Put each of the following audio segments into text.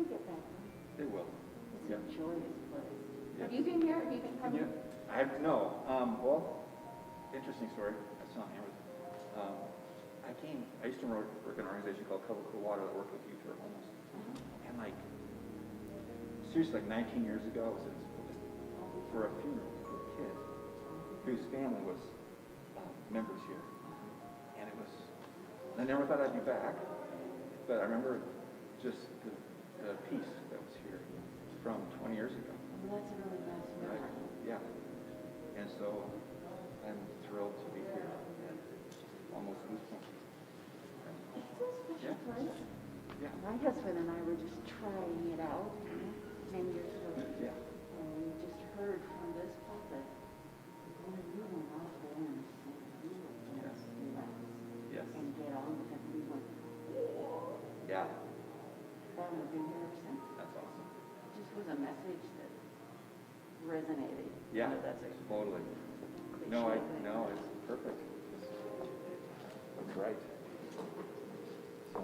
They'll get back. They will. It's Yeah. a joyous place. Yeah. Have you been here? Have you been coming? I have no. Well, interesting story. I saw Amber. I used to work in an organization called Cover Cool Water that worked with youth who are homeless. And like, seriously, like 19 years ago, I was for a funeral for a kid whose family was members here. And it was, I never thought I'd be back, but I remember just the peace that was here from 20 years ago. Well, that's a really nice memory. Right? Yeah. And so I'm thrilled to be here and almost goosebumps. It's a special place. Yeah. My husband and I were just trying it out 10 years ago. Yeah. And we just heard from this pulpit, when you went out there and sang, you were going Yes. to relax Yes. and get on with it. We went, Yeah. that would have been here ever since. That's awesome. It just was a message that resonated. Yeah. That's a Totally. cliche No, thing. it's perfect. That's right. So.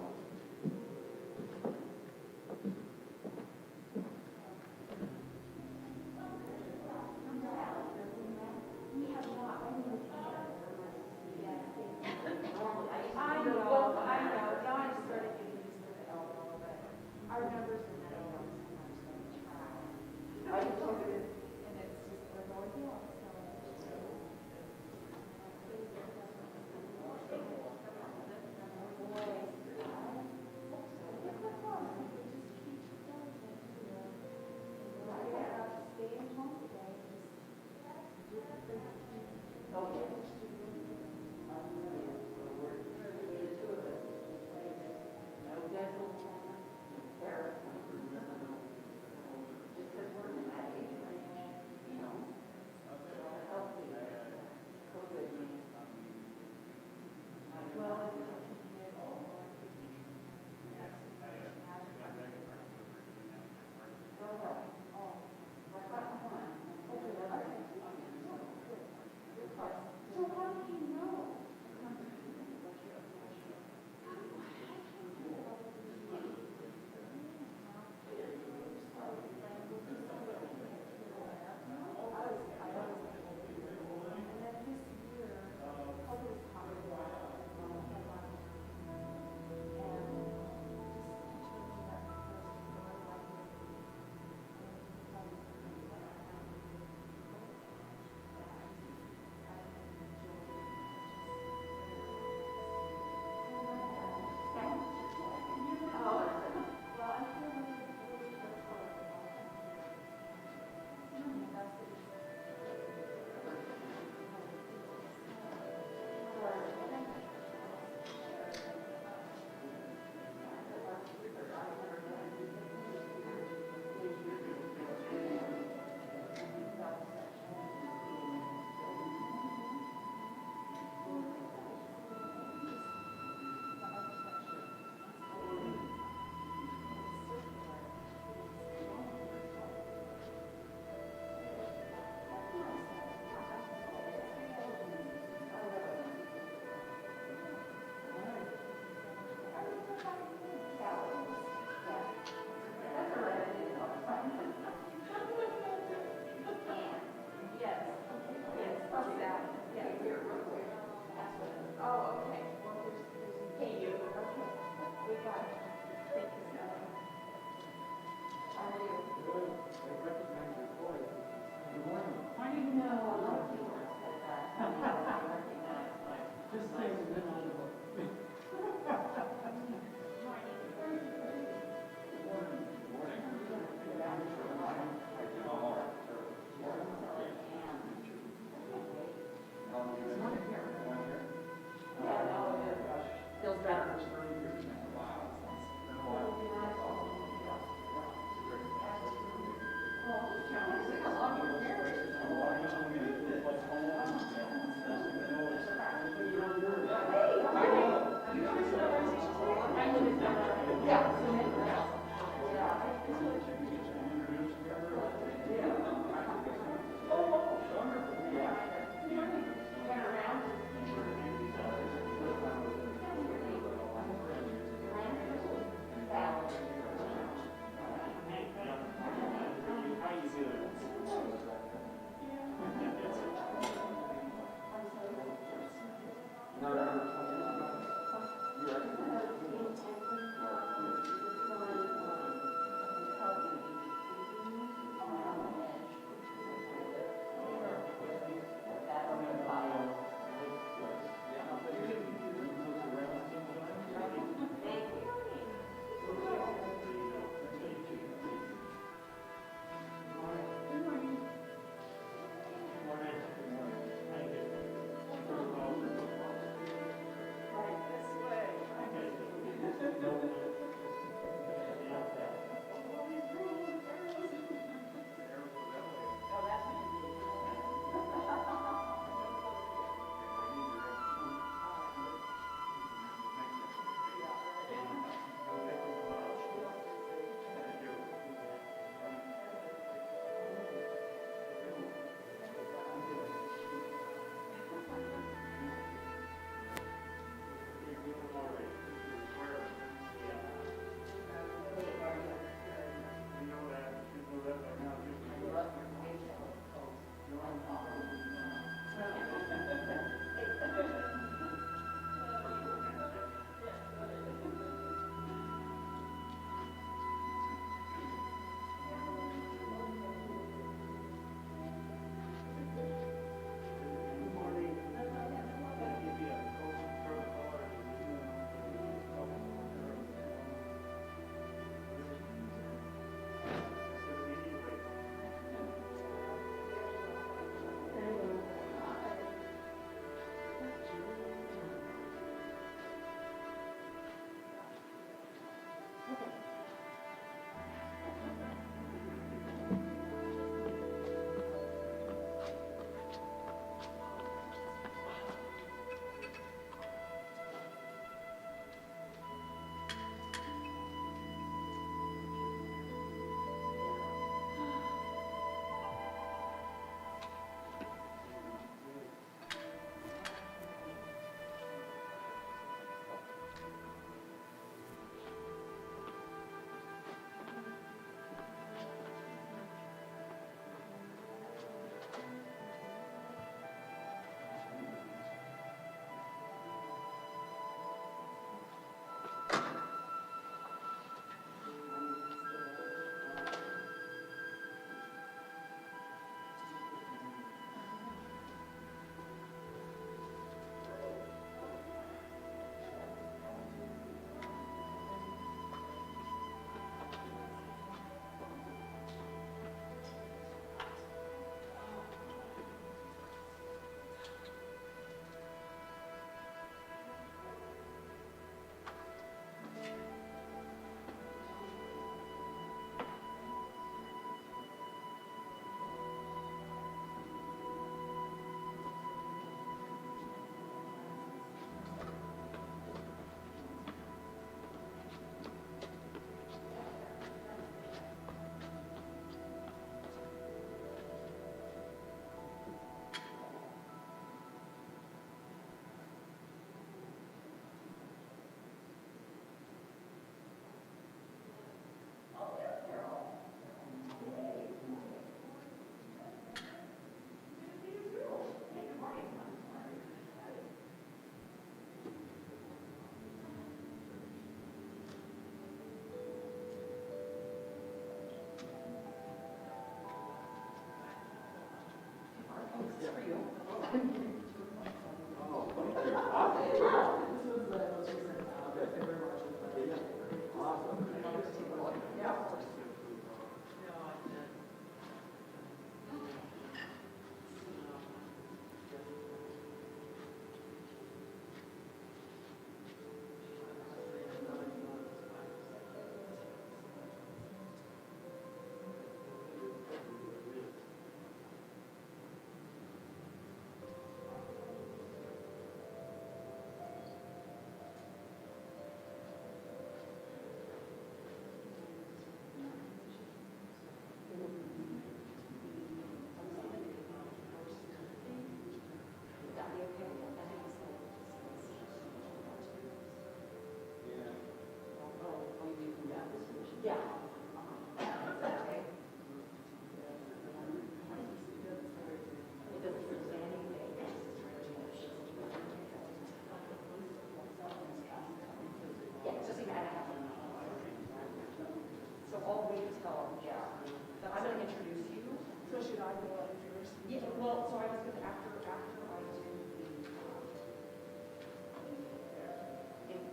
So, yeah. So I'm gonna introduce you. So should I go out first? Yeah, well, so I was gonna, after I do the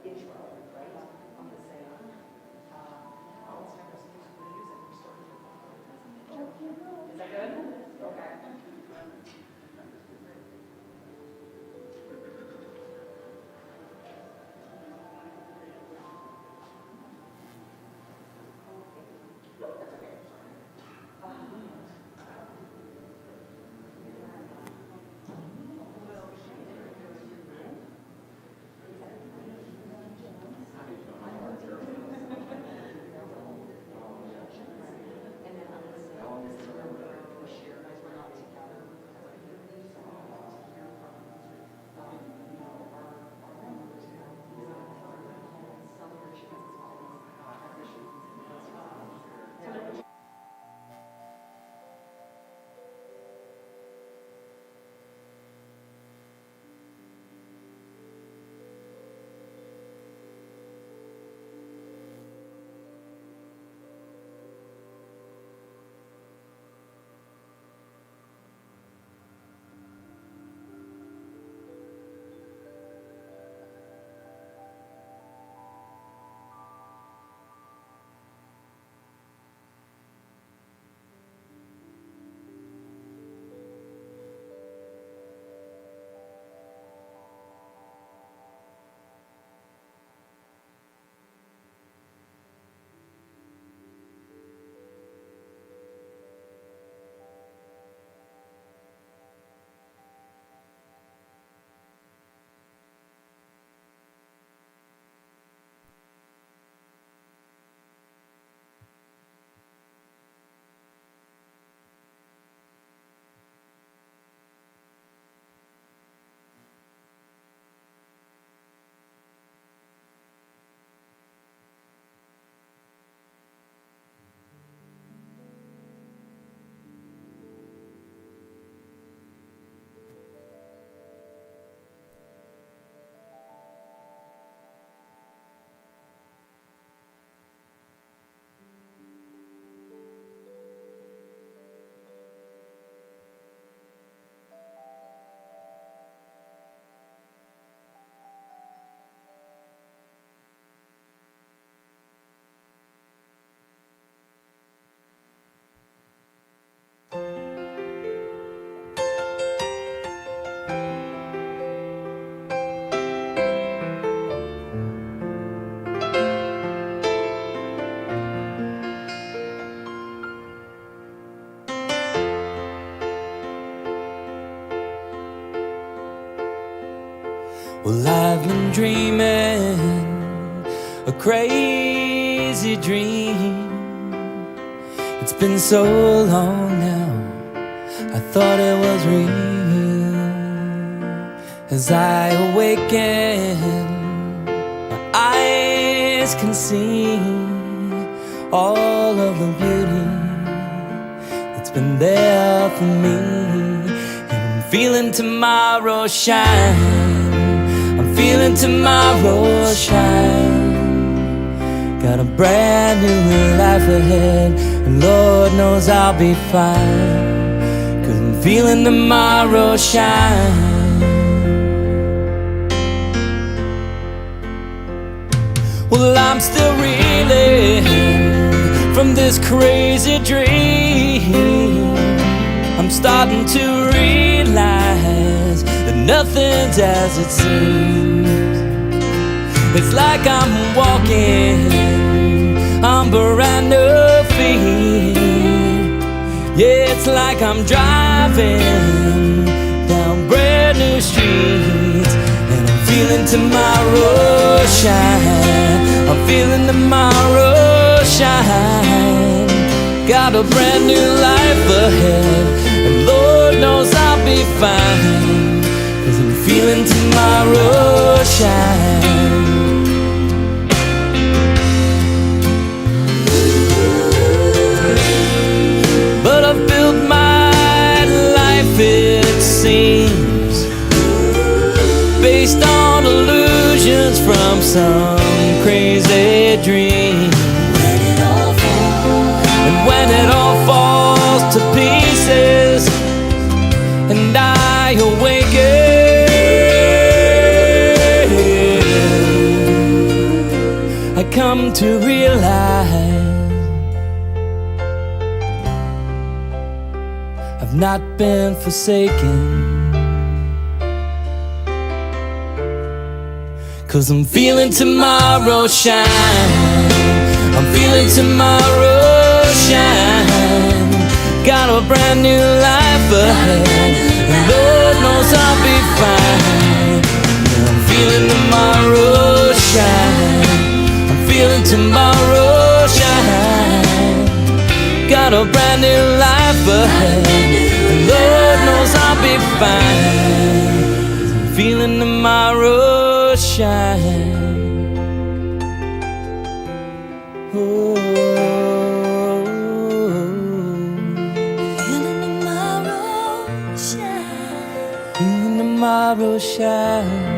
intro, right, I'm gonna say, it's never supposed to be music, we're starting with. Is that good? Okay. Well, I've been dreaming a crazy dream. It's been so long now, I thought it was real. As I awaken, my eyes can see all of the beauty that's been there for me. And I'm feeling tomorrow shine, feeling tomorrow shine. Got a brand new life ahead, and Lord knows I'll be fine, 'cause I'm feeling tomorrow shine. Well, I'm still reeling from this crazy dream. I'm starting to realize that nothing's as it seems. It's like I'm walking on brand new feet. Yeah, it's like I'm driving down brand new streets. And I'm feeling tomorrow shine, I'm feeling tomorrow shine. Got a brand new life ahead, and Lord knows I'll be fine, 'cause I'm feeling tomorrow shine. But I've built my life, it seems, based on illusions from some crazy dream. And I awaken, I come to realize I've not been forsaken. 'Cause I'm feeling tomorrow shine, I'm feeling tomorrow shine. Got a brand new life ahead, and Lord knows I'll be fine. I'm feeling tomorrow shine, I'm feeling tomorrow shine. Got a brand new life ahead, and Lord knows I'll be fine. I'm feeling tomorrow shine. Oh, feeling tomorrow shine, feeling tomorrow shine.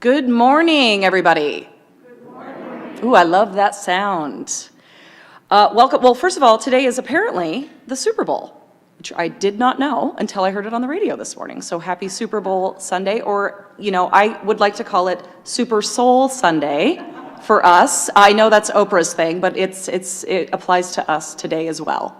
Good morning, everybody. Good morning. Ooh, I love that sound. Welcome. Well, first of all, today is apparently the Super Bowl, which I did not know until I heard it on the radio this morning. So happy Super Bowl Sunday, or, you know, I would like to call it Super Soul Sunday for us. I know that's Oprah's thing, but it applies to us today as well.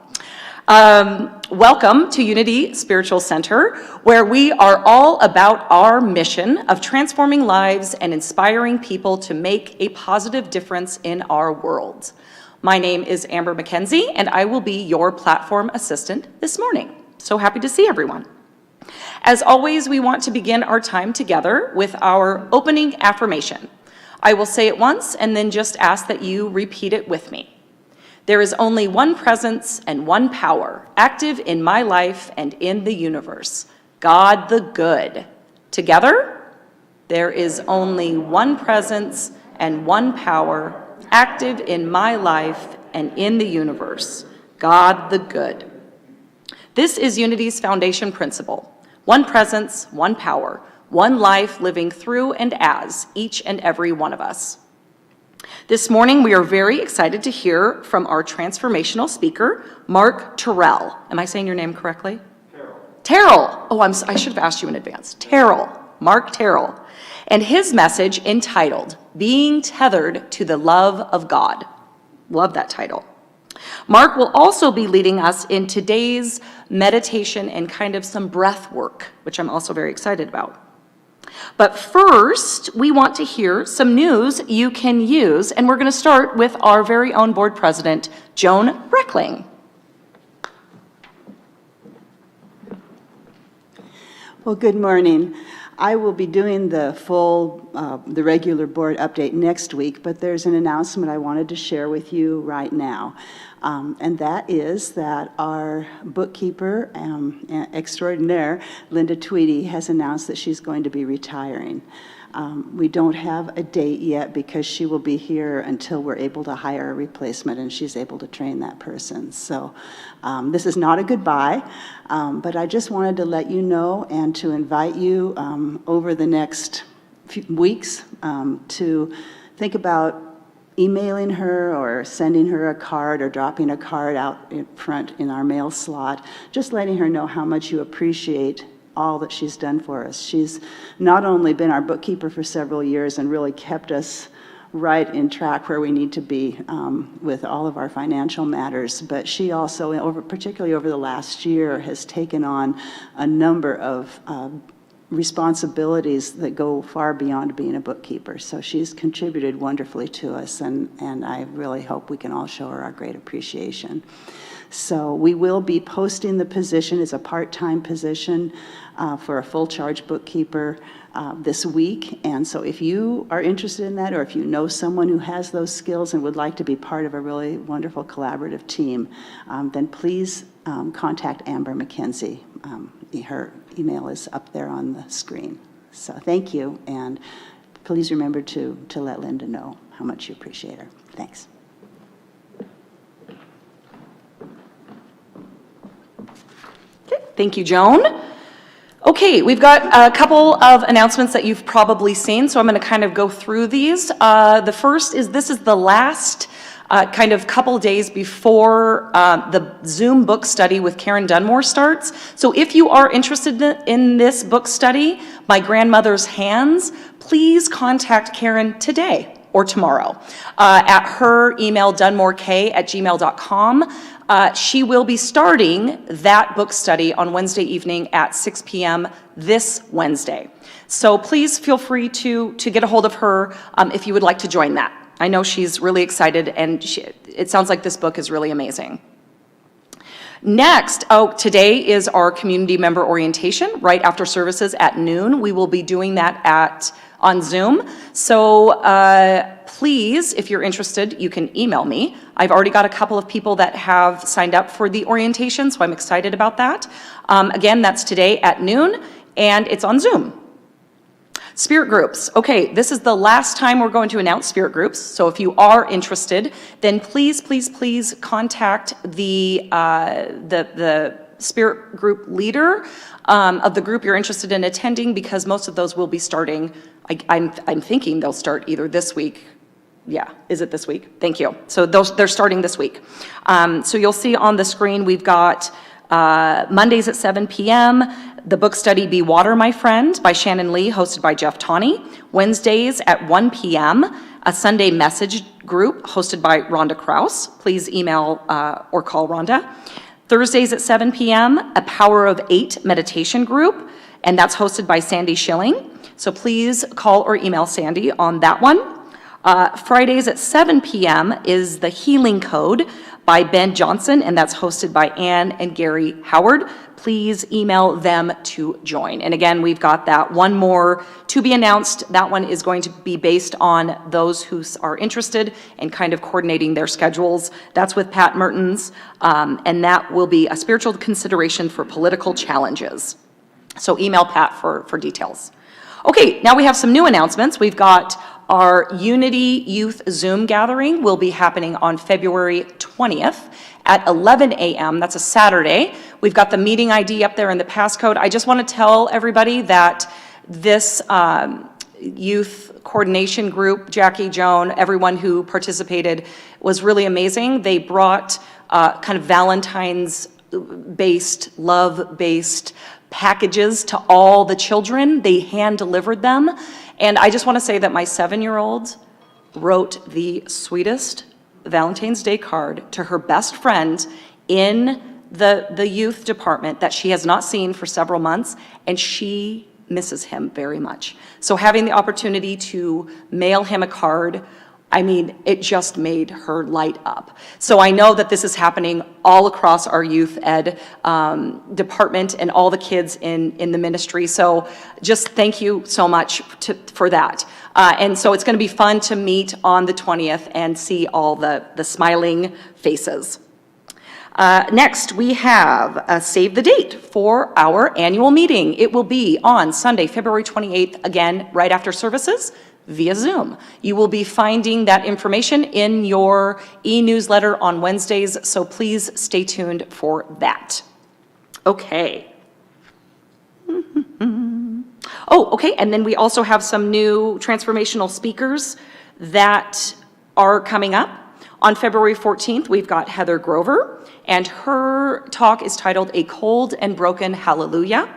Welcome to Unity Spiritual Center, where we are all about our mission of transforming lives and inspiring people to make a positive difference in our world. My name is Amber McKenzie, and I will be your platform assistant this morning. So happy to see everyone. As always, we want to begin our time together with our opening affirmation. I will say it once and then just ask that you repeat it with me. There is only one presence and one power active in my life and in the universe, God the Good. Together, there is only one presence and one power active in my life and in the universe, God the Good. This is Unity's foundation principle: one presence, one power, one life living through and as each and every one of us. This morning, we are very excited to hear from our transformational speaker, Mark Terrell. Am I saying your name correctly? Terrell. Oh, I should have asked you in advance. Terrell, Mark Terrell, and his message entitled, Being Tethered to the Love of God. Love that title. Mark will also be leading us in today's meditation and kind of some breath work, which I'm also very excited about. But first, we want to hear some news you can use, and we're going to start with our very own board president, Joan Breckling. Well, good morning. I will be doing the regular board update next week, but there's an announcement I wanted to share with you right now. And that is that our bookkeeper extraordinaire, Linda Tweedy, has announced that she's going to be retiring. We don't have a date yet because she will be here until we're able to hire a replacement and she's able to train that person. So this is not a goodbye, but I just wanted to let you know and to invite you over the next few weeks to think about emailing her or sending her a card or dropping a card out in front in our mail slot, just letting her know how much you appreciate all that she's done for us. She's not only been our bookkeeper for several years and really kept us right in track where we need to be with all of our financial matters, but she also, particularly over the last year, has taken on a number of responsibilities that go far beyond being a bookkeeper. So she's contributed wonderfully to us, and I really hope we can all show her our great appreciation. So we will be posting the position as a part-time position for a full-charge bookkeeper this week. And so if you are interested in that, or if you know someone who has those skills and would like to be part of a really wonderful collaborative team, then please contact Amber McKenzie. Her email is up there on the screen. So thank you, and please remember to let Linda know how much you appreciate her. Thanks. Thank you, Joan. Okay, we've got a couple of announcements that you've probably seen, so I'm going to kind of go through these. The first is this is the last kind of couple days before the Zoom book study with Karen Dunmore starts. So if you are interested in this book study, My Grandmother's Hands, please contact Karen today or tomorrow at her email dunmorek@gmail.com. She will be starting that book study on Wednesday evening at 6 p.m. this Wednesday. So please feel free to get a hold of her if you would like to join that. I know she's really excited, and it sounds like this book is really amazing. Next, today is our community member orientation right after services at noon. We will be doing that on Zoom. So please, if you're interested, you can email me. I've already got a couple of people that have signed up for the orientation, so I'm excited about that. Again, that's today at noon, and it's on Zoom. Spirit groups. Okay, this is the last time we're going to announce spirit groups. So if you are interested, then please contact the spirit group leader of the group you're interested in attending, because most of those will be starting. I'm thinking they'll start either this week. Yeah, is it this week? Thank you. So they're starting this week. So you'll see on the screen we've got Mondays at 7 p.m. The book study Be Water, My Friend by Shannon Lee, hosted by Jeff Tawney. Wednesdays at 1 p.m., a Sunday message group hosted by Rhonda Krause. Please email or call Rhonda. Thursdays at 7 p.m., a Power of 8 meditation group, and that's hosted by Sandy Schilling. So please call or email Sandy on that one. Fridays at 7 p.m. is the Healing Code by Ben Johnson, and that's hosted by Ann and Gary Howard. Please email them to join. And again, we've got that one more to be announced. That one is going to be based on those who are interested and kind of coordinating their schedules. That's with Pat Mertens, and that will be a spiritual consideration for political challenges. So email Pat for details. Okay, now we have some new announcements. We've got our Unity Youth Zoom gathering will be happening on February 20th at 11 a.m. That's a Saturday. We've got the meeting ID up there in the passcode. I just want to tell everybody that this youth coordination group, Jackie, Joan, everyone who participated was really amazing. They brought kind of Valentine's-based, love-based packages to all the children. They hand-delivered them. And I just want to say that my 7-year-old wrote the sweetest Valentine's Day card to her best friend in the youth department that she has not seen for several months, and she misses him very much. So having the opportunity to mail him a card, I mean, it just made her light up. So I know that this is happening all across our youth ed department and all the kids in the ministry. So just thank you so much for that. And so it's going to be fun to meet on the 20th and see all the smiling faces. Next, we have a save the date for our annual meeting. It will be on Sunday, February 28th, again, right after services, via Zoom. You will be finding that information in your e-newsletter on Wednesdays, so please stay tuned for that. Okay. Oh, okay, and then we also have some new transformational speakers that are coming up. On February 14th, we've got Heather Grover, and her talk is titled A Cold and Broken Hallelujah.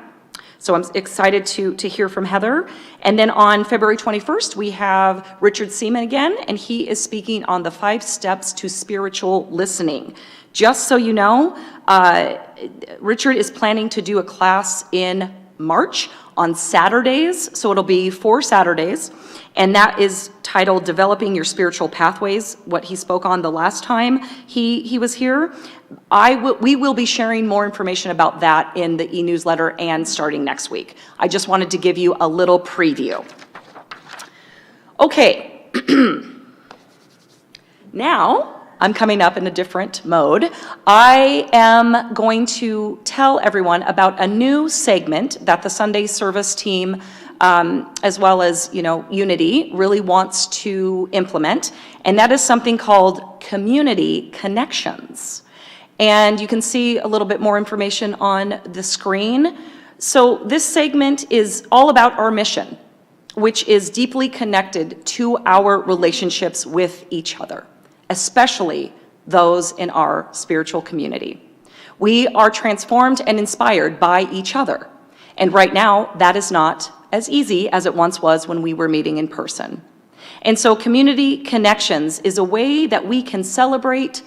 So I'm excited to hear from Heather. And then on February 21st, we have Richard Seaman again, and he is speaking on the 5 steps to spiritual listening. Just so you know, Richard is planning to do a class in March on Saturdays, so it'll be 4 Saturdays, and that is titled Developing Your Spiritual Pathways, what he spoke on the last time he was here. We will be sharing more information about that in the e-newsletter and starting next week. I just wanted to give you a little preview. Okay, now I'm coming up in a different mode. I am going to tell everyone about a new segment that the Sunday service team, as well as, Unity, really wants to implement, and that is something called Community Connections. And you can see a little bit more information on the screen. So this segment is all about our mission, which is deeply connected to our relationships with each other, especially those in our spiritual community. We are transformed and inspired by each other. And right now, that is not as easy as it once was when we were meeting in person. And so community connections is a way that we can celebrate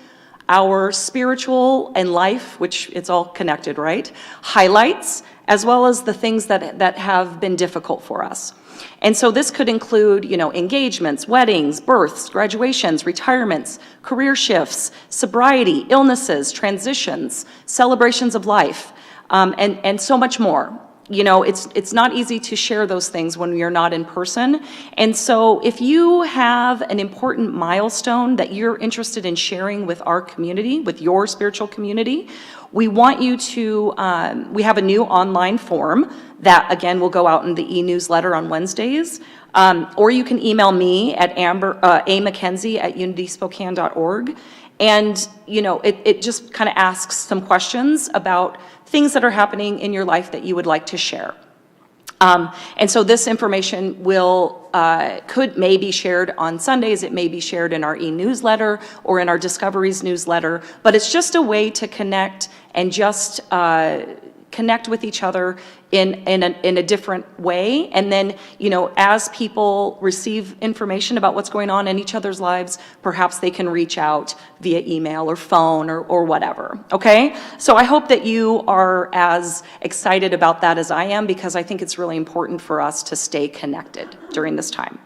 our spiritual and life, which it's all connected, right? Highlights, as well as the things that have been difficult for us. And so this could include, engagements, weddings, births, graduations, retirements, career shifts, sobriety, illnesses, transitions, celebrations of life, and so much more. It's not easy to share those things when you're not in person. And so if you have an important milestone that you're interested in sharing with our community, with your spiritual community, we want you to, we have a new online form that, again, will go out in the e-newsletter on Wednesdays. Or you can email me at amackenzie@unityspokane.org. And, it just kind of asks some questions about things that are happening in your life that you would like to share. And so this information may be shared on Sundays, it may be shared in our e-newsletter or in our Discoveries newsletter, but it's just a way to connect and just connect with each other in a different way. And then, as people receive information about what's going on in each other's lives, perhaps they can reach out via email or phone or whatever, okay? So I hope that you are as excited about that as I am, because I think it's really important for us to stay connected during this time.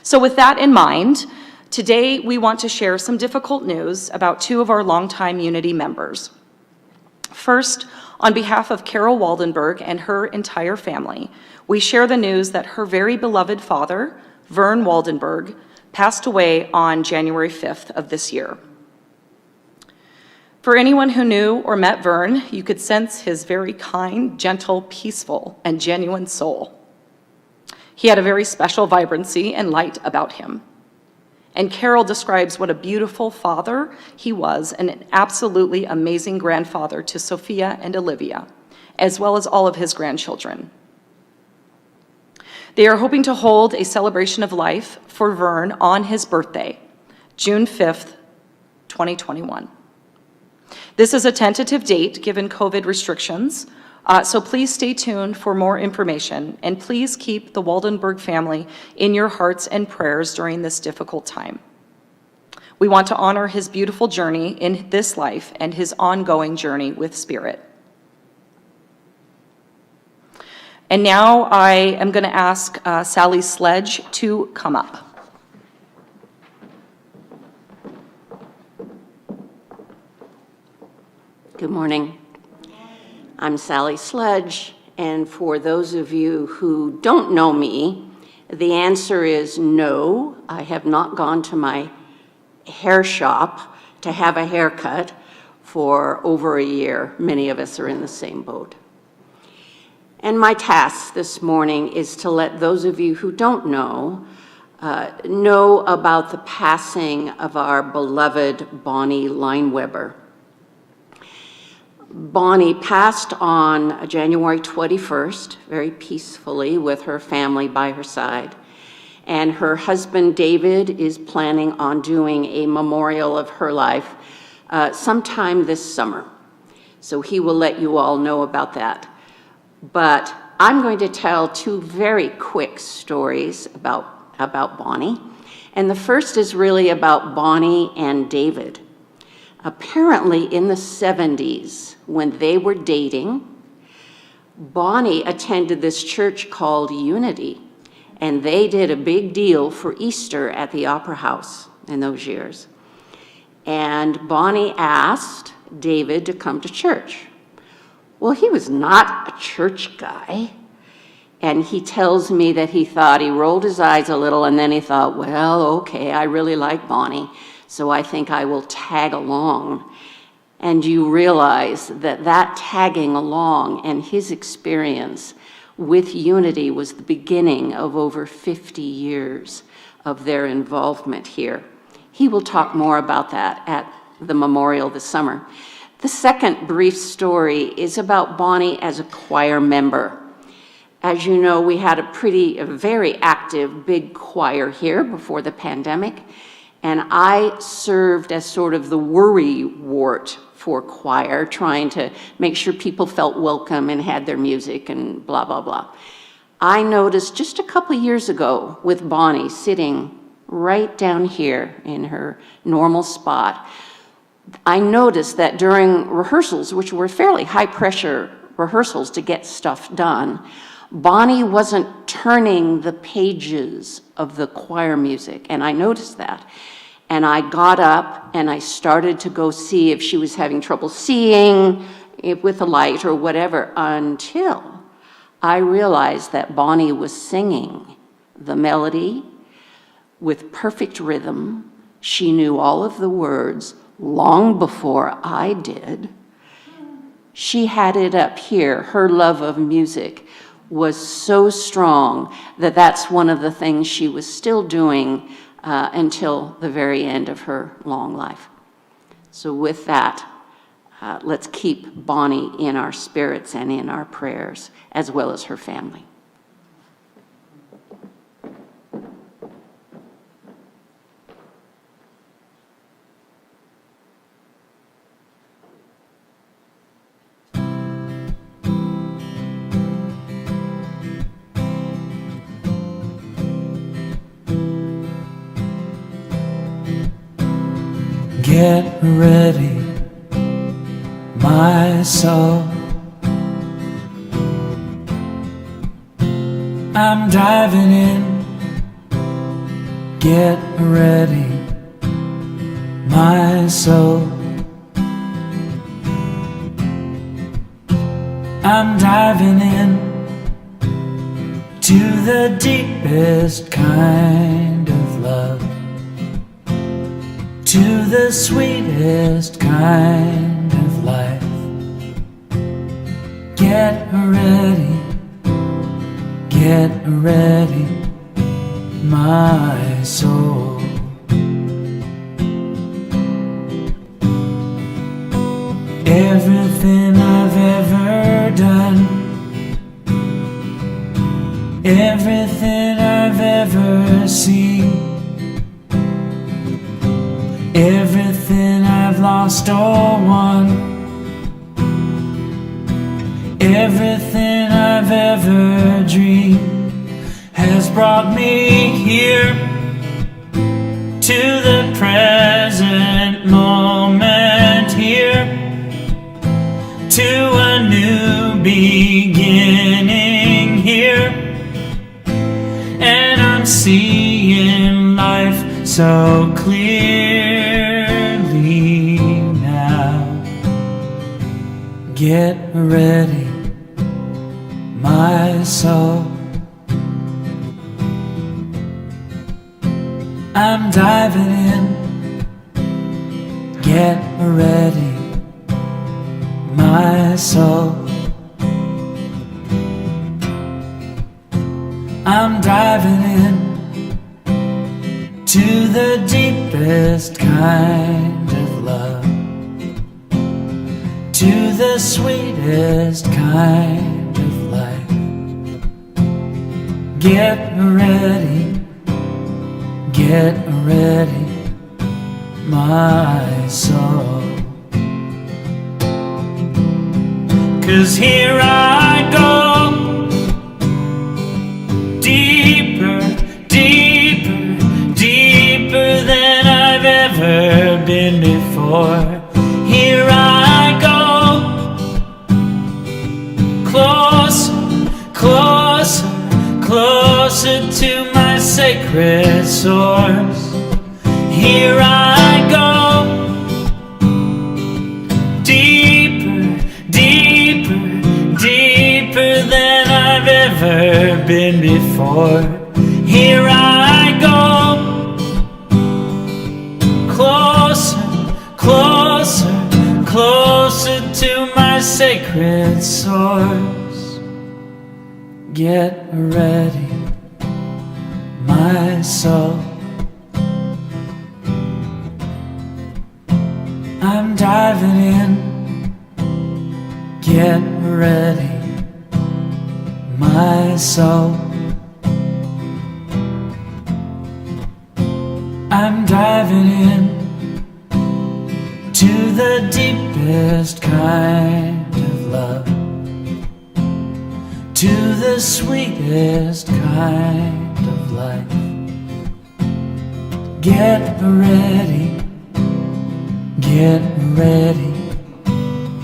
So with that in mind, today we want to share some difficult news about two of our longtime Unity members. First, on behalf of Carol Waldenberg and her entire family, we share the news that her very beloved father, Vern Waldenberg, passed away on January 5th of this year. For anyone who knew or met Vern, you could sense his very kind, gentle, peaceful, and genuine soul. He had a very special vibrancy and light about him. And Carol describes what a beautiful father he was, and an absolutely amazing grandfather to Sophia and Olivia, as well as all of his grandchildren. They are hoping to hold a celebration of life for Vern on his birthday, June 5th, 2021. This is a tentative date given COVID restrictions, so please stay tuned for more information, and please keep the Waldenberg family in your hearts and prayers during this difficult time. We want to honor his beautiful journey in this life and his ongoing journey with Spirit. And now I am going to ask Sally Sledge to come up. Good morning. I'm Sally Sledge, and for those of you who don't know me, the answer is no. I have not gone to my hair shop to have a haircut for over a year. Many of us are in the same boat. And my task this morning is to let those of you who don't know about the passing of our beloved Bonnie Lineweber. Bonnie passed on January 21st, very peacefully, with her family by her side. And her husband, David, is planning on doing a memorial of her life sometime this summer. So he will let you all know about that. But I'm going to tell two very quick stories about Bonnie. And the first is really about Bonnie and David. Apparently in the 70s, when they were dating, Bonnie attended this church called Unity, and they did a big deal for Easter at the Opera House in those years. And Bonnie asked David to come to church. Well, he was not a church guy, and he tells me that he rolled his eyes a little, and then he thought, well, okay, I really like Bonnie, so I think I will tag along. And you realize that tagging along and his experience with Unity was the beginning of over 50 years of their involvement here. He will talk more about that at the memorial this summer. The second brief story is about Bonnie as a choir member. As you know, we had a very active big choir here before the pandemic, and I served as sort of the worry wart for choir, trying to make sure people felt welcome and had their music and blah, blah, blah. I noticed just a couple years ago with Bonnie sitting right down here in her normal spot, I noticed that during rehearsals, which were fairly high-pressure rehearsals to get stuff done, Bonnie wasn't turning the pages of the choir music, and I noticed that. And I got up and I started to go see if she was having trouble seeing with the light or whatever, until I realized that Bonnie was singing the melody with perfect rhythm. She knew all of the words long before I did. She had it up here. Her love of music was so strong that that's one of the things she was still doing until the very end of her long life. So with that, let's keep Bonnie in our spirits and in our prayers, as well as her family. Get ready, my soul. I'm diving in. Get ready, my soul. I'm diving in to the deepest kind of love, to the sweetest kind of life. Get ready, my soul. Everything I've ever done, everything I've ever seen, everything I've lost or won, everything I've ever dreamed has brought me here to the present moment, here to a new beginning here. And I'm seeing life so clearly now. Get ready, my soul. I'm diving in. Get ready, my soul. I'm diving in to the deepest kind of love, to the sweetest kind of life. Get ready, my soul. 'Cause here I go, deeper, deeper, deeper than I've ever been before. Here I go, closer, closer, closer to my sacred source. Here I go, deeper, deeper, deeper than I've ever been before. Here I go, closer, closer, closer to my sacred source. Get ready, my soul. I'm diving in. Get ready, my soul. I'm diving in to the deepest kind of love, to the sweetest kind of life. Get ready,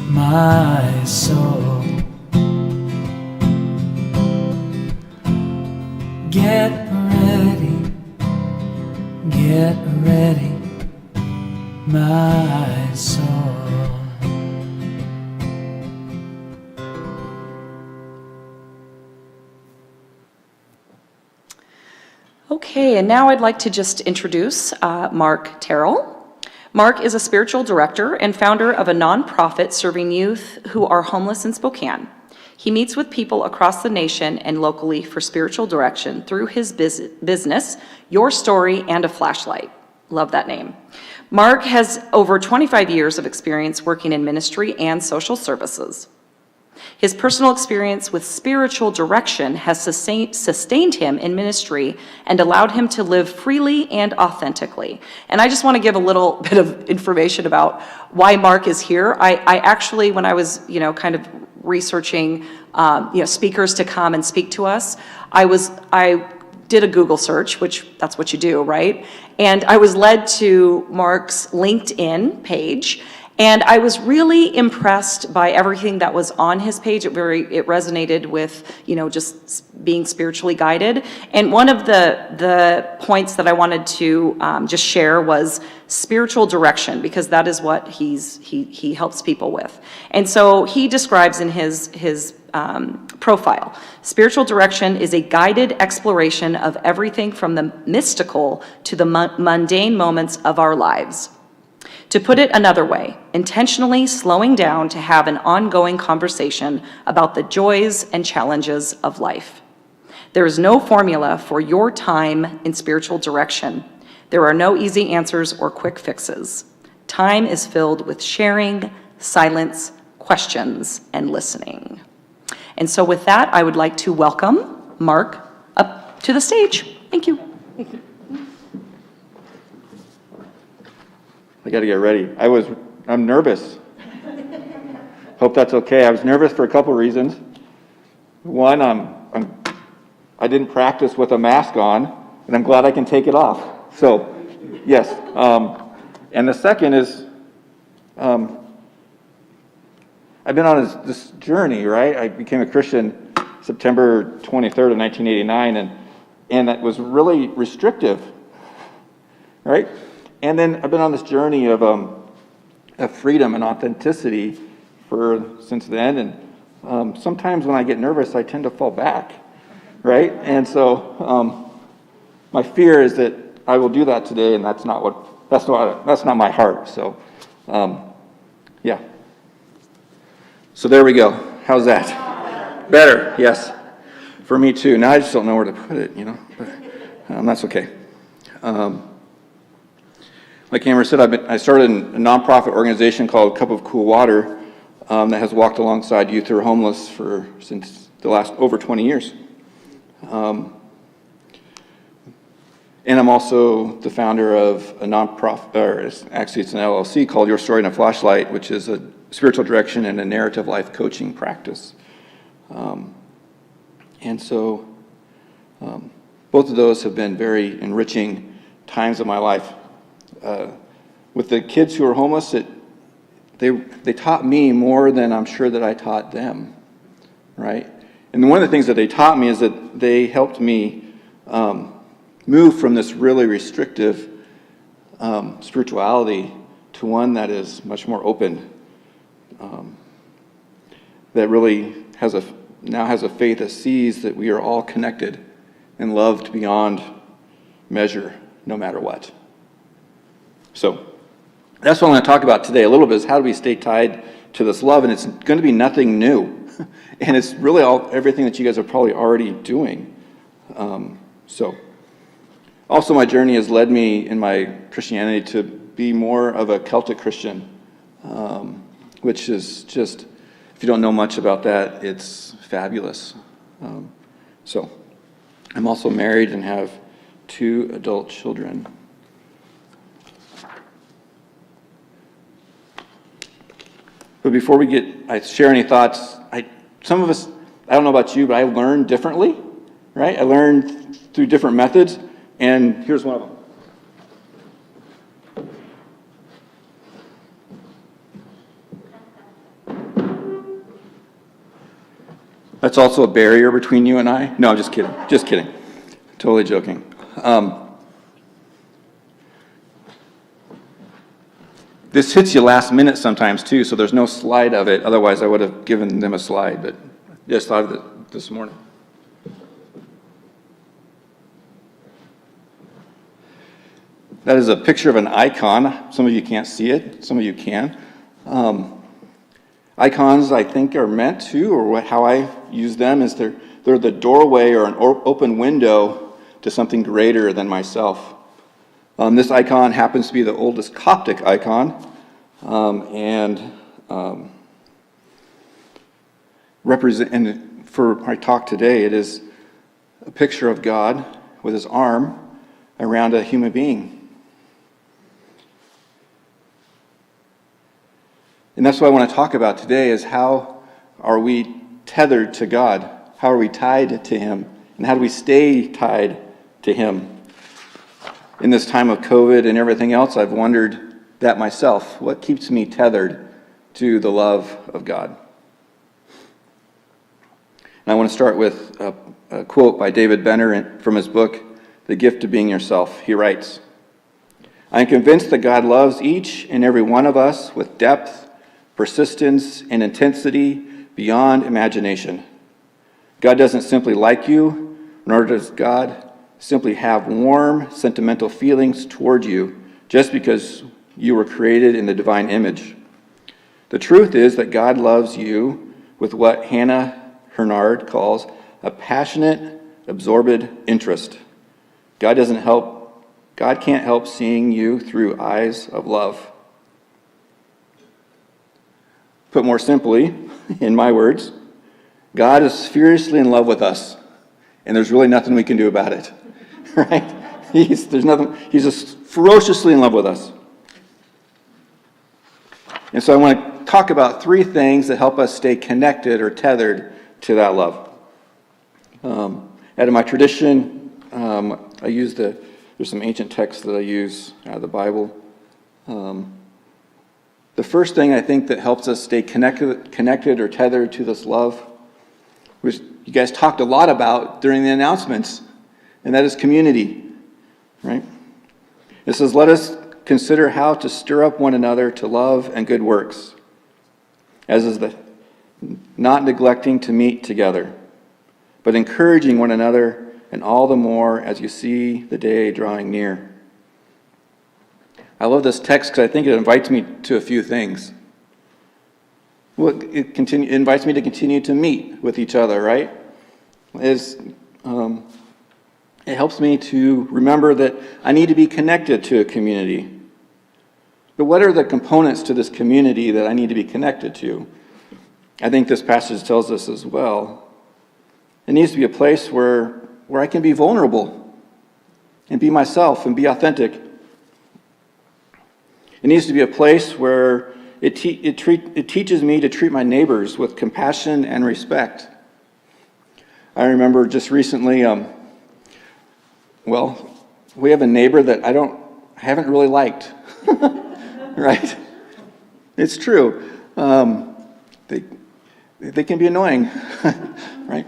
my soul. Get ready, my soul. Okay, and now I'd like to just introduce Mark Terrell. Mark is a spiritual director and founder of a nonprofit serving youth who are homeless in Spokane. He meets with people across the nation and locally for spiritual direction through his business, Your Story and a Flashlight. Love that name. Mark has over 25 years of experience working in ministry and social services. His personal experience with spiritual direction has sustained him in ministry and allowed him to live freely and authentically. And I just want to give a little bit of information about why Mark is here. I actually, when I was, kind of researching, speakers to come and speak to us, I did a Google search, which that's what you do, right? And I was led to Mark's LinkedIn page. And I was really impressed by everything that was on his page. It resonated with, just being spiritually guided. And one of the points that I wanted to just share was spiritual direction, because that is what he helps people with. And so he describes in his profile, spiritual direction is a guided exploration of everything from the mystical to the mundane moments of our lives. To put it another way, intentionally slowing down to have an ongoing conversation about the joys and challenges of life. There is no formula for your time in spiritual direction. There are no easy answers or quick fixes. Time is filled with sharing, silence, questions, and listening. And so with that, I would like to welcome Mark up to the stage. Thank you. I got to get ready. I'm nervous. Hope that's okay. I was nervous for a couple reasons. One, I didn't practice with a mask on, and I'm glad I can take it off. So, yes. And the second is, I've been on this journey, right? I became a Christian September 23rd of 1989, and that was really restrictive, right? And then I've been on this journey of freedom and authenticity since then. And sometimes when I get nervous, I tend to fall back, right? And so my fear is that I will do that today, and that's not my heart. So yeah. So there we go. How's that? Better, yes. For me too. Now I just don't know where to put it, But that's okay. Like Amber said, I started a nonprofit organization called Cup of Cool Water that has walked alongside youth who are homeless since the last over 20 years. And I'm also the founder of a nonprofit, or actually it's an LLC called Your Story and a Flashlight, which is a spiritual direction and a narrative life coaching practice. And so both of those have been very enriching times of my life. With the kids who are homeless, they taught me more than I'm sure that I taught them, right? And one of the things that they taught me is that they helped me move from this really restrictive spirituality to one that is much more open, that really now has a faith that sees that we are all connected and loved beyond measure, no matter what. So that's what I'm going to talk about today a little bit, is how do we stay tied to this love, and it's going to be nothing new. And it's really everything that you guys are probably already doing. Also my journey has led me in my Christianity to be more of a Celtic Christian, which is just If you don't know much about that, it's fabulous. So I'm also married and have 2 adult children. But before I share any thoughts, some of us, I don't know about you, but I learn differently, right? I learn through different methods, and here's one of them. That's also a barrier between you and I. No, I'm just kidding. Just kidding. Totally joking. This hits you last minute sometimes too, so there's no slide of it. Otherwise, I would have given them a slide, but I just thought of it this morning. That is a picture of an icon. Some of you can't see it. Some of you can. Icons, I think, are meant to, or how I use them, is they're the doorway or an open window to something greater than myself. This icon happens to be the oldest Coptic icon, and for our talk today, it is a picture of God with his arm around a human being. And that's what I want to talk about today, is how are we tethered to God? How are we tied to him? And how do we stay tied to him? In this time of COVID and everything else, I've wondered that myself. What keeps me tethered to the love of God? And I want to start with a quote by David Benner from his book, The Gift of Being Yourself. He writes, "I am convinced that God loves each and every one of us with depth, persistence, and intensity beyond imagination. God doesn't simply like you, nor does God simply have warm, sentimental feelings toward you just because you were created in the divine image. The truth is that God loves you with what Hannah Hurnard calls a passionate, absorbed interest. God can't help seeing you through eyes of love." Put more simply, in my words, God is furiously in love with us, and there's really nothing we can do about it, right? He's just ferociously in love with us. And so I want to talk about 3 things that help us stay connected or tethered to that love. Out of my tradition, there's some ancient texts that I use out of the Bible. The first thing I think that helps us stay connected or tethered to this love, which you guys talked a lot about during the announcements, and that is community, right? It says, "Let us consider how to stir up one another to love and good works, as is not neglecting to meet together, but encouraging one another, and all the more as you see the day drawing near." I love this text because I think it invites me to a few things. Well, it invites me to continue to meet with each other, right? It helps me to remember that I need to be connected to a community. But what are the components to this community that I need to be connected to? I think this passage tells us as well. It needs to be a place where I can be vulnerable and be myself and be authentic. It needs to be a place where it teaches me to treat my neighbors with compassion and respect. I remember just recently, we have a neighbor that I haven't really liked, right? It's true. They can be annoying, right?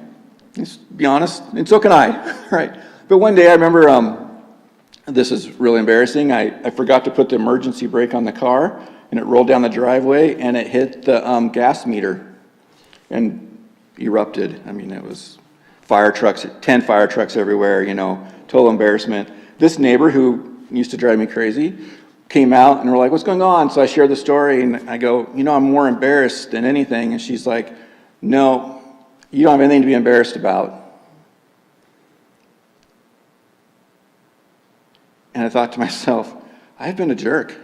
Let's be honest, and so can I, right? But one day I remember, this is really embarrassing, I forgot to put the emergency brake on the car, and it rolled down the driveway, and it hit the gas meter, and erupted. I mean, it was 10 fire trucks everywhere, total embarrassment. This neighbor, who used to drive me crazy, came out, and we're like, "What's going on?" So I shared the story, and I go, "I'm more embarrassed than anything." And she's like, "No, you don't have anything to be embarrassed about." And I thought to myself, I've been a jerk,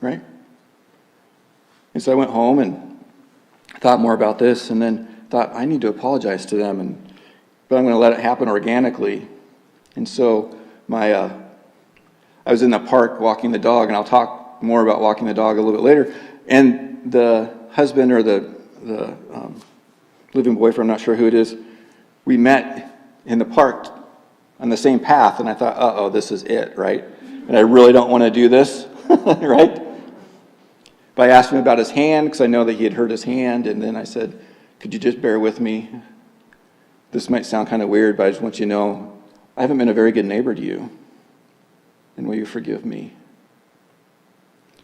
right? And so I went home and thought more about this, and then thought, I need to apologize to them, but I'm going to let it happen organically. And so I was in the park walking the dog, and I'll talk more about walking the dog a little bit later, and the husband or the living boyfriend, I'm not sure who it is, we met in the park on the same path, and I thought, uh-oh, this is it, right? And I really don't want to do this, right? But I asked him about his hand, because I know that he had hurt his hand, and then I said, could you just bear with me? This might sound kind of weird, but I just want you to know, I haven't been a very good neighbor to you, and will you forgive me?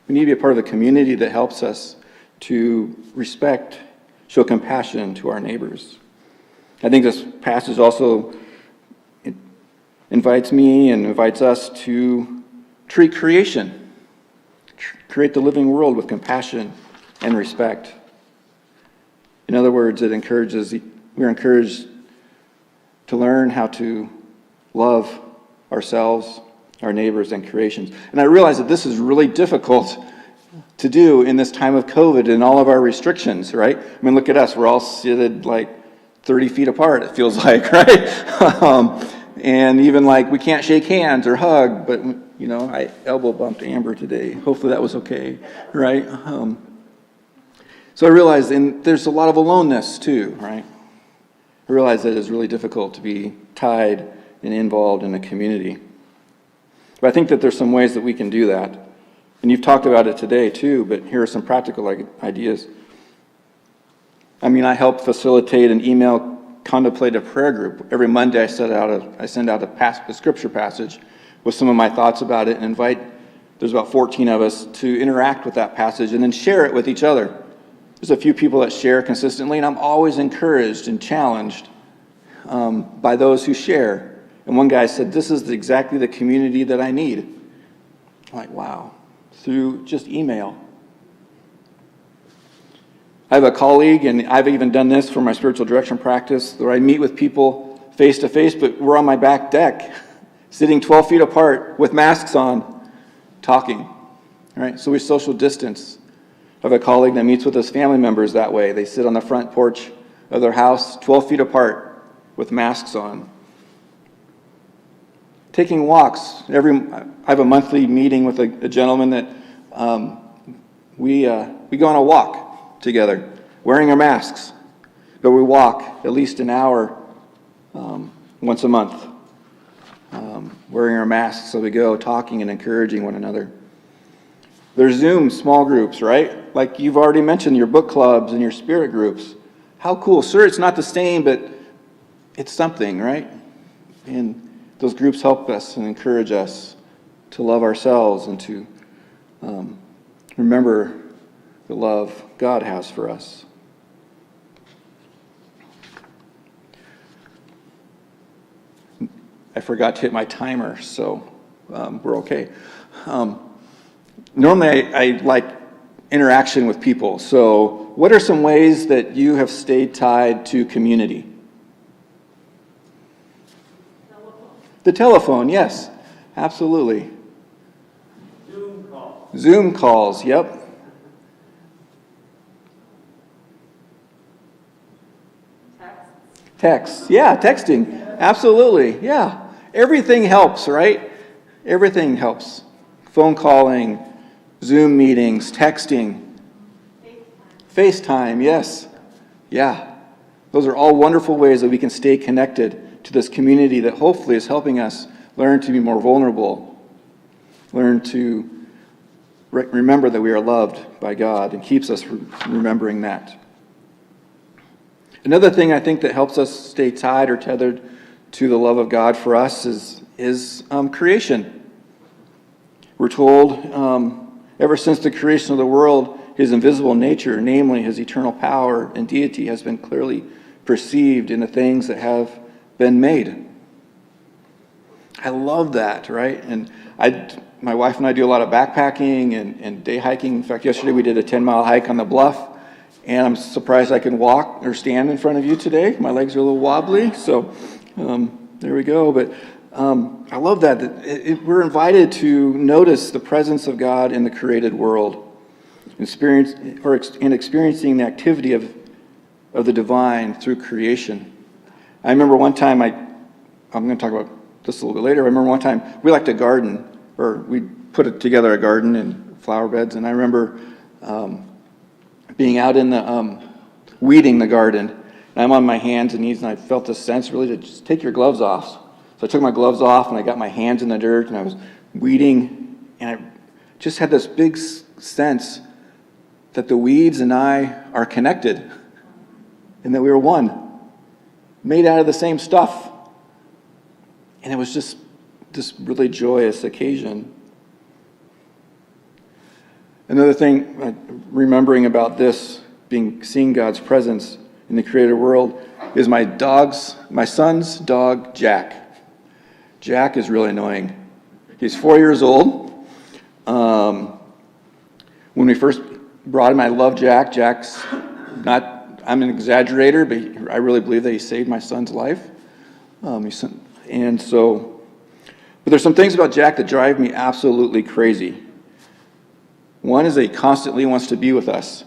We need to be a part of a community that helps us to respect, show compassion to our neighbors. I think this passage also invites me and invites us to treat creation, create the living world with compassion and respect. In other words, we're encouraged to learn how to love ourselves, our neighbors, and creations. And I realize that this is really difficult to do in this time of COVID and all of our restrictions, right? I mean, look at us. We're all seated like 30 feet apart, it feels like, right? And even like we can't shake hands or hug, but, you know, I elbow bumped Amber today. Hopefully that was okay, right? So I realize there's a lot of aloneness too, right? I realize that it's really difficult to be tied and involved in a community. But I think that there's some ways that we can do that. And you've talked about it today too, but here are some practical ideas. I mean, I help facilitate an email contemplative prayer group. Every Monday I send out a scripture passage with some of my thoughts about it and invite, there's about 14 of us, to interact with that passage and then share it with each other. There's a few people that share consistently, and I'm always encouraged and challenged by those who share. And one guy said, this is exactly the community that I need. I'm like, wow, through just email. I have a colleague, and I've even done this for my spiritual direction practice, where I meet with people face to face, but we're on my back deck, sitting 12 feet apart with masks on, talking. All right, so we social distance. I have a colleague that meets with his family members that way. They sit on the front porch of their house, 12 feet apart, with masks on. Taking walks. I have a monthly meeting with a gentleman that we go on a walk together, wearing our masks, but we walk at least an hour once a month, wearing our masks, so we go talking and encouraging one another. There's Zoom small groups, right? Like you've already mentioned, your book clubs and your spirit groups. How cool. Sure, it's not the same, but it's something, right? And those groups help us and encourage us to love ourselves and to remember the love God has for us. I forgot to hit my timer, so we're okay. Normally, I like interaction with people. So what are some ways that you have stayed tied to community? The telephone, yes, absolutely. Zoom calls, yep. Texts, yeah, texting, absolutely, yeah. Everything helps, right? Everything helps. Phone calling, Zoom meetings, texting. FaceTime, yes. Yeah. Those are all wonderful ways that we can stay connected to this community that hopefully is helping us learn to be more vulnerable, learn to remember that we are loved by God, and keeps us remembering that. Another thing I think that helps us stay tied or tethered to the love of God for us is creation. We're told ever since the creation of the world, his invisible nature, namely his eternal power and deity, has been clearly perceived in the things that have been made. I love that, right? And my wife and I do a lot of backpacking and day hiking. In fact, yesterday we did a 10-mile hike on the bluff, and I'm surprised I can walk or stand in front of you today. My legs are a little wobbly, so there we go. But I love that. We're invited to notice the presence of God in the created world. experiencing the activity of the divine through creation. I remember one time, I'm going to talk about this a little bit later. I remember one time we liked to garden, or we put together a garden and flower beds, and I remember being out in the weeding the garden, and I'm on my hands and knees, and I felt this sense really to just take your gloves off. So I took my gloves off, and I got my hands in the dirt, and I was weeding, and I just had this big sense that the weeds and I are connected, and that we were one, made out of the same stuff. And it was just this really joyous occasion. Another thing, remembering about this, seeing God's presence in the created world, is my son's dog, Jack. Jack is really annoying. He's 4 years old. When we first brought him, I love Jack. Jack's not, I'm an exaggerator, but I really believe that he saved my son's life. But there's some things about Jack that drive me absolutely crazy. One is that he constantly wants to be with us.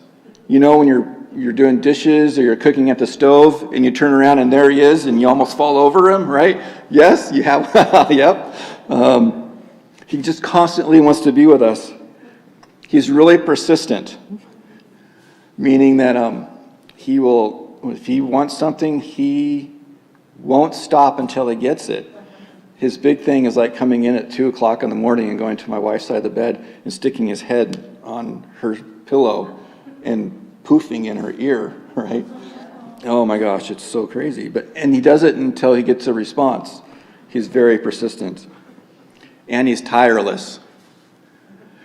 You know, when you're doing dishes or you're cooking at the stove and you turn around and there he is and you almost fall over him, right? Yes, you have. Yep. He just constantly wants to be with us. He's really persistent, meaning that he will, if he wants something, he won't stop until he gets it. His big thing is like coming in at 2 o'clock in the morning and going to my wife's side of the bed and sticking his head on her pillow and poofing in her ear, right? Oh my gosh, it's so crazy. And he does it until he gets a response. He's very persistent. And he's tireless.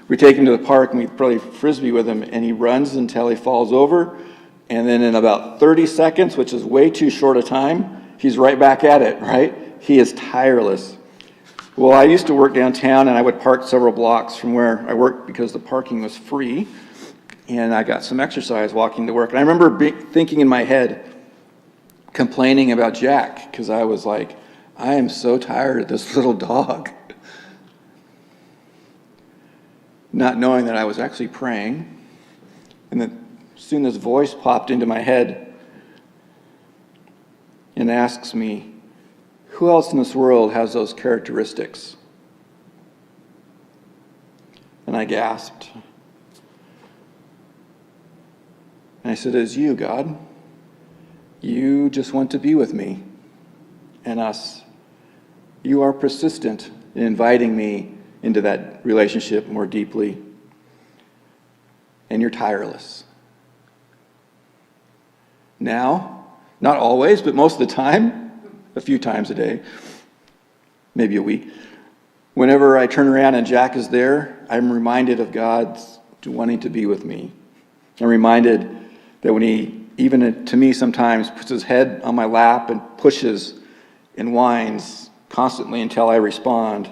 We take him to the park and we play frisbee with him, and he runs until he falls over, and then in about 30 seconds, which is way too short a time, he's right back at it, right? He is tireless. Well, I used to work downtown, and I would park several blocks from where I worked because the parking was free, and I got some exercise walking to work. And I remember thinking in my head, complaining about Jack, because I was like, I am so tired of this little dog. Not knowing that I was actually praying, and then soon this voice popped into my head and asks me, who else in this world has those characteristics? And I gasped. And I said, it's you, God. You just want to be with me and us. You are persistent in inviting me into that relationship more deeply. And you're tireless. Now, not always, but most of the time, a few times a day, maybe a week, whenever I turn around and Jack is there, I'm reminded of God's wanting to be with me. I'm reminded that when he, even to me sometimes, puts his head on my lap and pushes and whines constantly until I respond,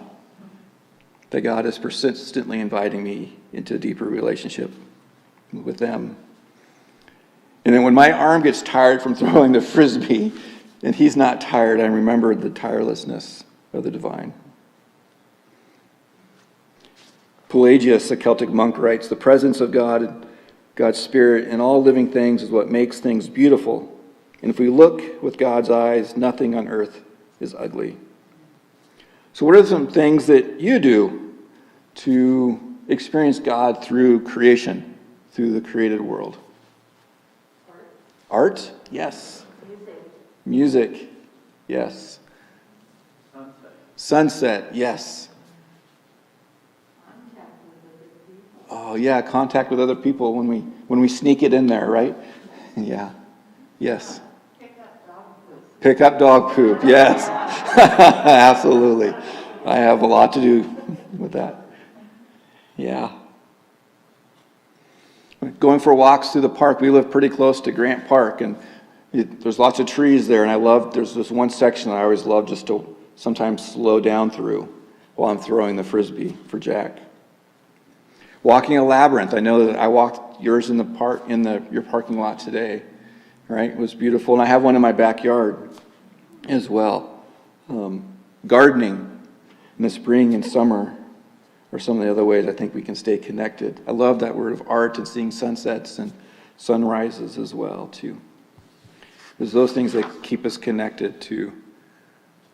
that God is persistently inviting me into a deeper relationship with them. And then when my arm gets tired from throwing the frisbee and he's not tired, I remember the tirelessness of the divine. Pelagius, a Celtic monk, writes, the presence of God, God's Spirit, in all living things is what makes things beautiful. And if we look with God's eyes, nothing on earth is ugly. So what are some things that you do to experience God through creation, through the created world? Art? Yes. Music? Yes. Sunset? Yes. Oh yeah, contact with other people when we sneak it in there, right? Yeah. Yes. Pick up dog poop, yes. Absolutely. I have a lot to do with that. Yeah. Going for walks through the park. We live pretty close to Grant Park, and there's lots of trees there, and there's this one section that I always love just to sometimes slow down through while I'm throwing the frisbee for Jack. Walking a labyrinth. I know that I walked yours in the park, your parking lot today. Right? It was beautiful. And I have one in my backyard as well. Gardening in the spring and summer. are some of the other ways I think we can stay connected. I love that word of art and seeing sunsets and sunrises as well, too. There's those things that keep us connected to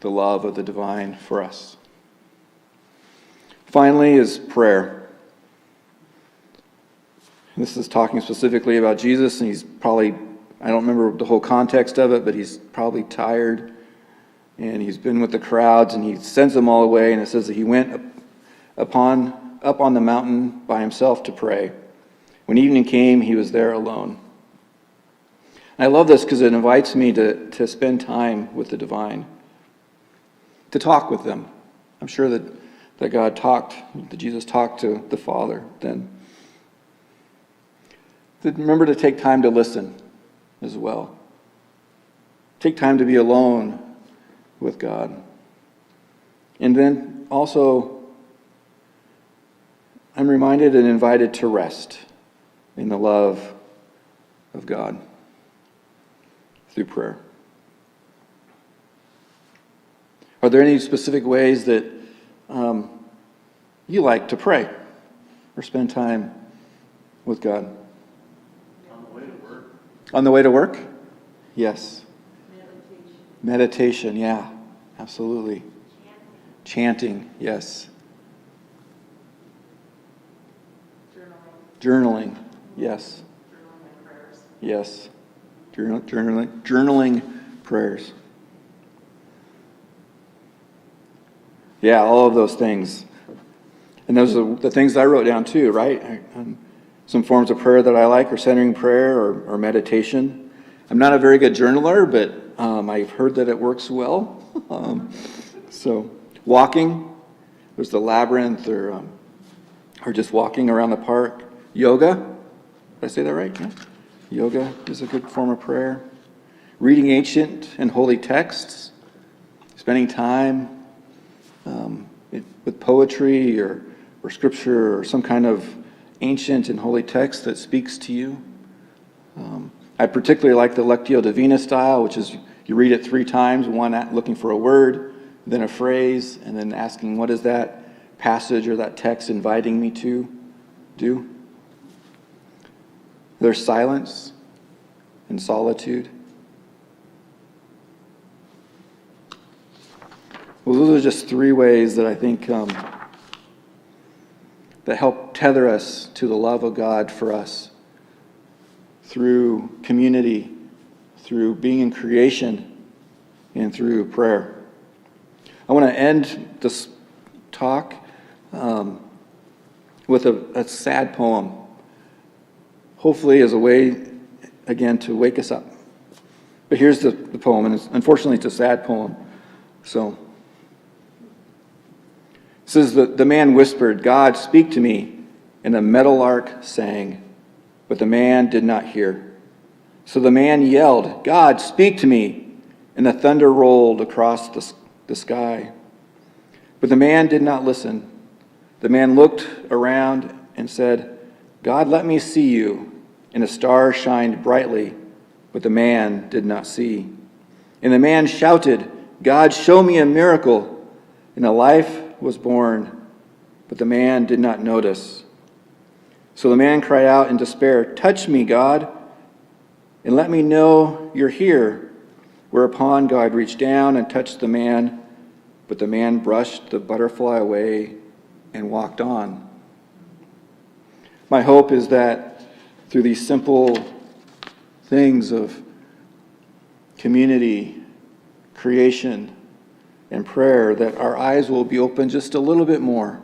the love of the divine for us. Finally is prayer. And this is talking specifically about Jesus, and he's probably, I don't remember the whole context of it, but he's probably tired, and he's been with the crowds, and he sends them all away, and it says that he went up on the mountain by himself to pray. When evening came, he was there alone. And I love this because it invites me to spend time with the divine, to talk with them. I'm sure that Jesus talked to the Father then. Remember to take time to listen as well. Take time to be alone with God. And then also, I'm reminded and invited to rest in the love of God through prayer. Are there any specific ways that you like to pray or spend time with God? On the way to work. On the way to work? Yes. Meditation, yeah, absolutely. Chanting, yes. Journaling, yes. Yes. Journaling prayers. Yeah, all of those things. And those are the things I wrote down too, right? Some forms of prayer that I like are centering prayer or meditation. I'm not a very good journaler, but I've heard that it works well. So walking, there's the labyrinth, or just walking around the park. Yoga, did I say that right? Yeah. Yoga is a good form of prayer. Reading ancient and holy texts, spending time with poetry or scripture or some kind of ancient and holy text that speaks to you. I particularly like the Lectio Divina style, which is you read it 3 times, one looking for a word, then a phrase, and then asking, what is that passage or that text inviting me to do? There's silence and solitude. Well, those are just 3 ways that I think that help tether us to the love of God for us through community, through being in creation, and through prayer. I want to end this talk with a sad poem, hopefully as a way, again, to wake us up. But here's the poem, and unfortunately it's a sad poem. So, it says, the man whispered, God, speak to me, and the meadowlark sang, but the man did not hear. So the man yelled, God, speak to me, and the thunder rolled across the sky. But the man did not listen. The man looked around and said, God, let me see you. And a star shined brightly, but the man did not see. And the man shouted, God, show me a miracle. And a life was born, but the man did not notice. So the man cried out in despair, touch me, God, and let me know you're here. Whereupon God reached down and touched the man, but the man brushed the butterfly away and walked on. My hope is that through these simple things of community, creation, and prayer, that our eyes will be open just a little bit more,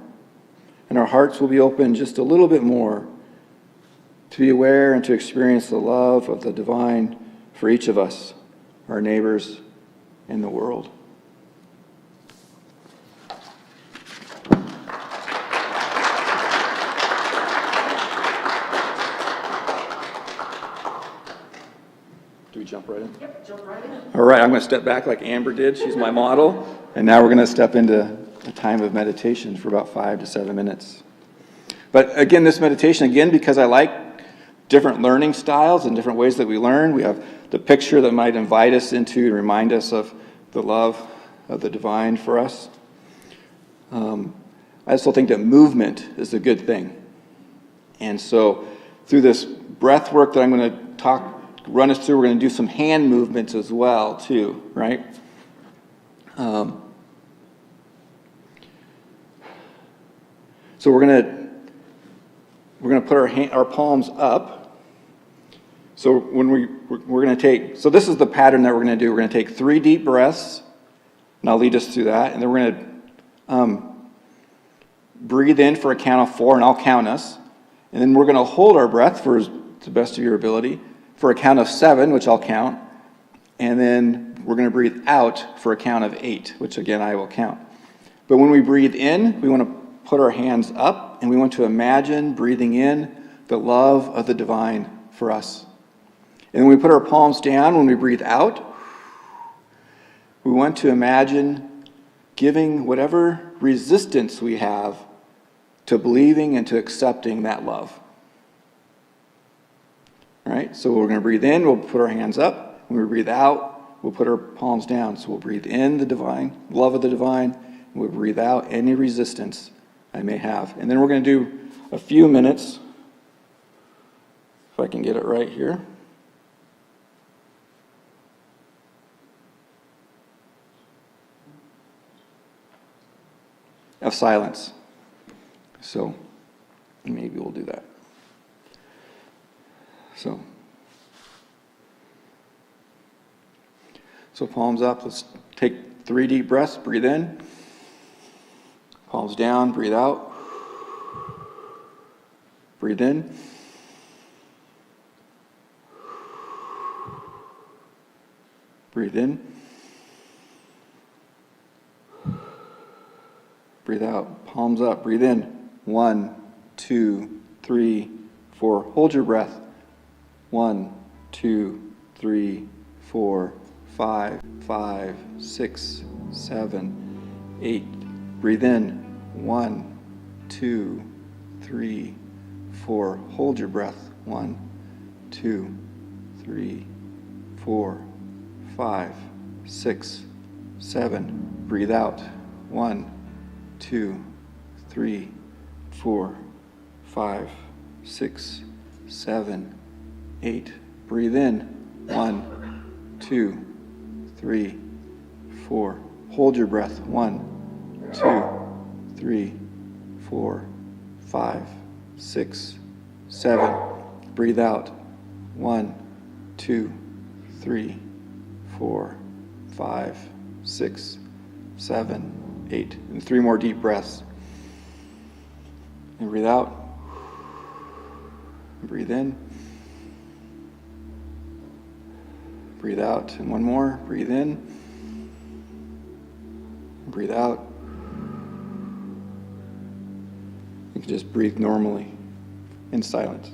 and our hearts will be open just a little bit more to be aware and to experience the love of the divine for each of us, our neighbors, and the world. Do we jump right in? Yep, jump right in. All right, I'm going to step back like Amber did. She's my model. And now we're going to step into a time of meditation for about 5 to 7 minutes. But again, this meditation, because I like different learning styles and different ways that we learn. We have the picture that might invite us into and remind us of the love of the divine for us. I still think that movement is a good thing. And so through this breath work that I'm going to run us through, we're going to do some hand movements as well, too, right? So we're going to put our palms up. So when we're going to take, so this is the pattern that we're going to do. We're going to take 3 deep breaths, and I'll lead us through that. And then we're going to breathe in for a count of 4, and I'll count us. And then we're going to hold our breath to the best of your ability for a count of 7, which I'll count. And then we're going to breathe out for a count of 8, which again I will count. But when we breathe in, we want to put our hands up, and we want to imagine breathing in the love of the divine for us. And when we put our palms down, when we breathe out, we want to imagine giving whatever resistance we have to believing and to accepting that love. All right, so we're going to breathe in, we'll put our hands up. When we breathe out, we'll put our palms down. So we'll breathe in the divine, love of the divine, and we'll breathe out any resistance I may have. And then we're going to do a few minutes, if I can get it right here, of silence. So maybe we'll do that. So palms up. Let's take 3 deep breaths. Breathe in. Palms down. Breathe out. Breathe in. Breathe in. Breathe out. Palms up. Breathe in. 1, 2, 3, 4. Hold your breath. 1, 2, 3, 4, 5, 5, 6, 7, 8. Breathe in. 1, 2, 3, 4. Hold your breath. 1, 2, 3, 4, 5, 6, 7. Breathe out. 1, 2, 3, 4, 5, 6, 7, 8. Breathe in. 1, 2, 3, 4. Hold your breath. 1, 2, 3, 4, 5, 6, 7. Breathe out. 1, 2, 3, 4, 5, 6, 7, 8. And 3 more deep breaths. And breathe out. Breathe in. Breathe out. And 1 more. Breathe in. Breathe out. You can just breathe normally in silence.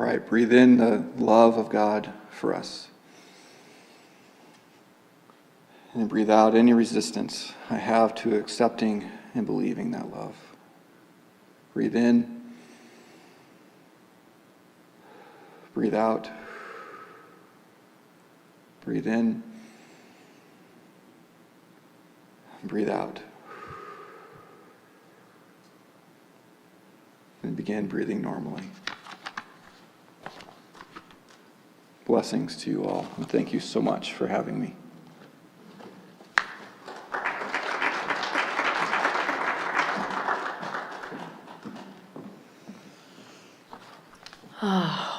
right, breathe in the love of God for us. And breathe out any resistance I have to accepting and believing that love. Breathe in. Breathe out. Breathe in. Breathe out. And begin breathing normally. Blessings to you all, and thank you so much for having me.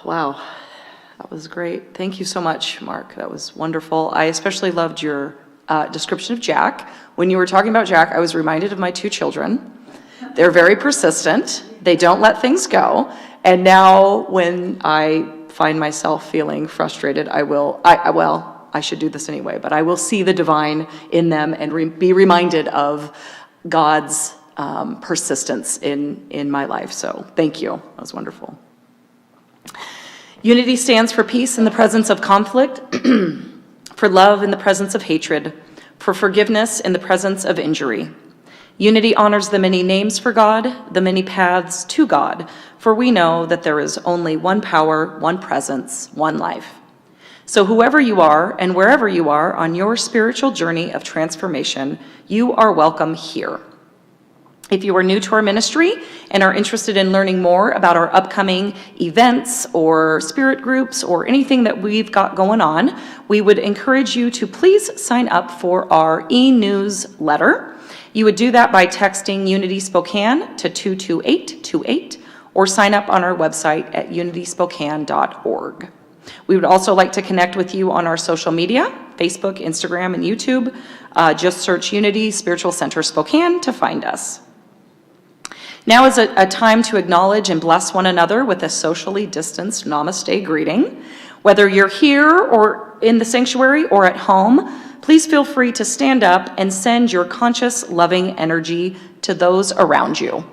Wow, that was great. Thank you so much, Mark. That was wonderful. I especially loved your description of Jack. When you were talking about Jack, I was reminded of my 2 children. They're very persistent. They don't let things go. And now when I find myself feeling frustrated, I should do this anyway, but I will see the divine in them and be reminded of God's persistence in my life. So thank you. That was wonderful. Unity stands for peace in the presence of conflict, for love in the presence of hatred, for forgiveness in the presence of injury. Unity honors the many names for God, the many paths to God, for we know that there is only one power, one presence, one life. So whoever you are and wherever you are on your spiritual journey of transformation, you are welcome here. If you are new to our ministry and are interested in learning more about our upcoming events or spirit groups or anything that we've got going on, we would encourage you to please sign up for our e-newsletter. You would do that by texting Unity Spokane to 22828 or sign up on our website at unityspokane.org. We would also like to connect with you on our social media, Facebook, Instagram, and YouTube. Just search Unity Spiritual Center Spokane to find us. Now is a time to acknowledge and bless one another with a socially distanced namaste greeting. Whether you're here or in the sanctuary or at home, please feel free to stand up and send your conscious, loving energy to those around you.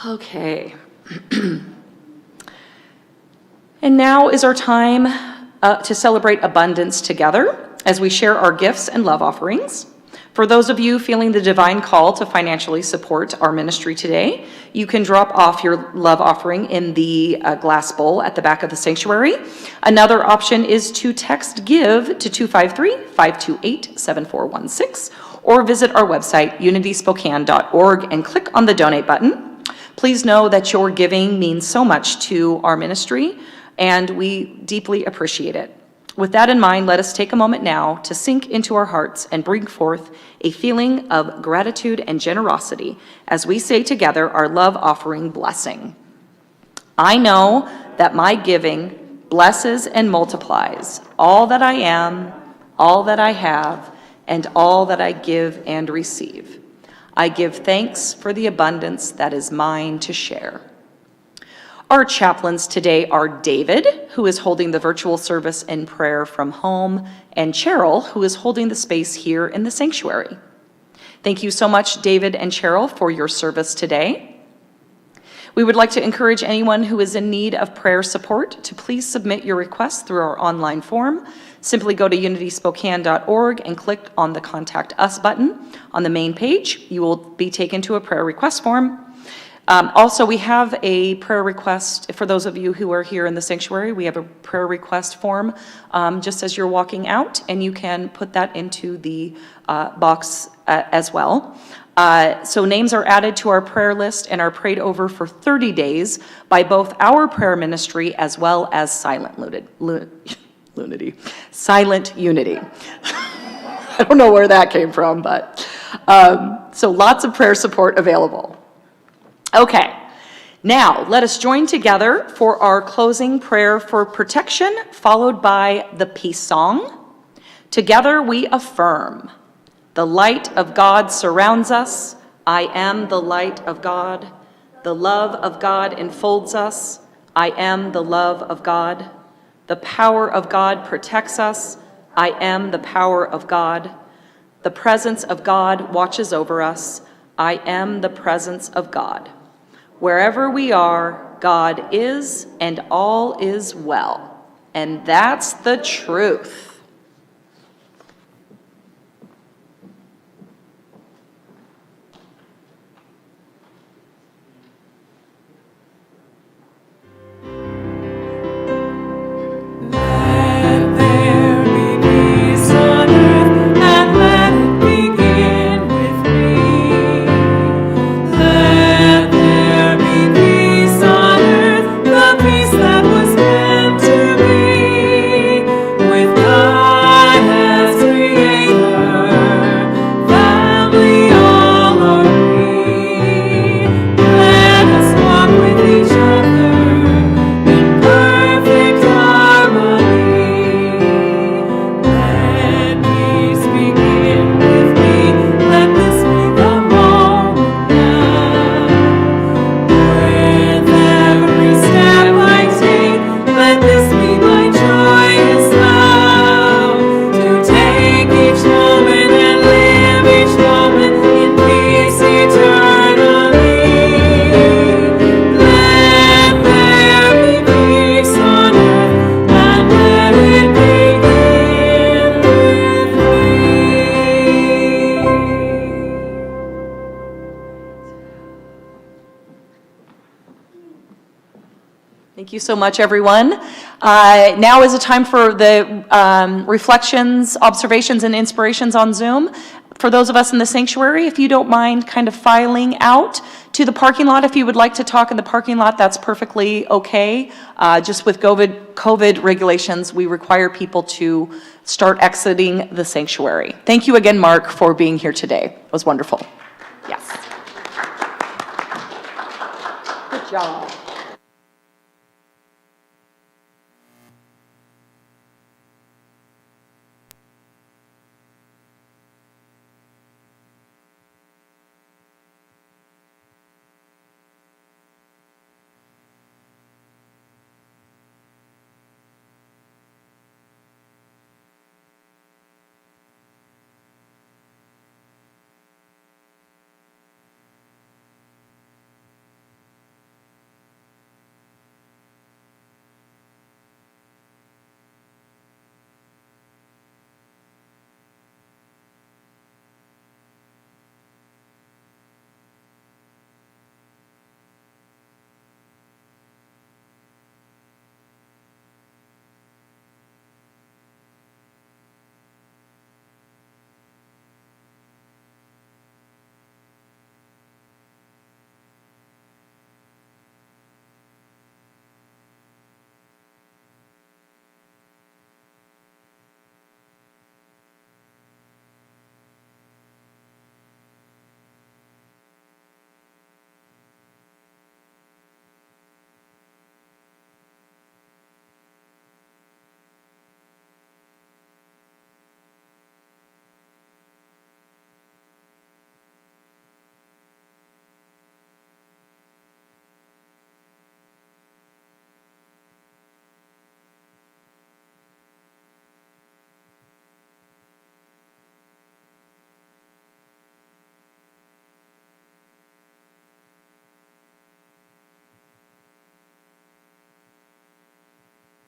Okay. And now is our time to celebrate abundance together as we share our gifts and love offerings. For those of you feeling the divine call to financially support our ministry today, you can drop off your love offering in the glass bowl at the back of the sanctuary. Another option is to text GIVE to 253-528-7416 or visit our website, unityspokane.org, and click on the donate button. Please know that your giving means so much to our ministry, and we deeply appreciate it. With that in mind, let us take a moment now to sink into our hearts and bring forth a feeling of gratitude and generosity as we say together our love offering blessing. I know that my giving blesses and multiplies all that I am, all that I have, and all that I give and receive. I give thanks for the abundance that is mine to share. Our chaplains today are David, who is holding the virtual service in prayer from home, and Terrell, who is holding the space here in the sanctuary. Thank you so much, David and Terrell, for your service today. We would like to encourage anyone who is in need of prayer support to please submit your request through our online form. Simply go to unityspokane.org and click on the Contact Us button on the main page. You will be taken to a prayer request form. Also, we have a prayer request for those of you who are here in the sanctuary. We have a prayer request form just as you're walking out, and you can put that into the box as well. So names are added to our prayer list and are prayed over for 30 days by both our prayer ministry as well as Silent Unity. I don't know where that came from, but so lots of prayer support available. Okay, now let us join together for our closing prayer for protection, followed by the peace song. Together we affirm, the light of God surrounds us. I am the light of God. The love of God enfolds us. I am the love of God. The power of God protects us. I am the power of God. The presence of God watches over us. I am the presence of God. Wherever we are, God is, and all is well. And that's the truth. Thank you so much, everyone. Now is a time for the reflections, observations, and inspirations on Zoom. For those of us in the sanctuary, if you don't mind kind of filing out to the parking lot, if you would like to talk in the parking lot, that's perfectly okay. Just with COVID regulations, we require people to start exiting the sanctuary. Thank you again, Mark, for being here today. It was wonderful. Yes. Good job.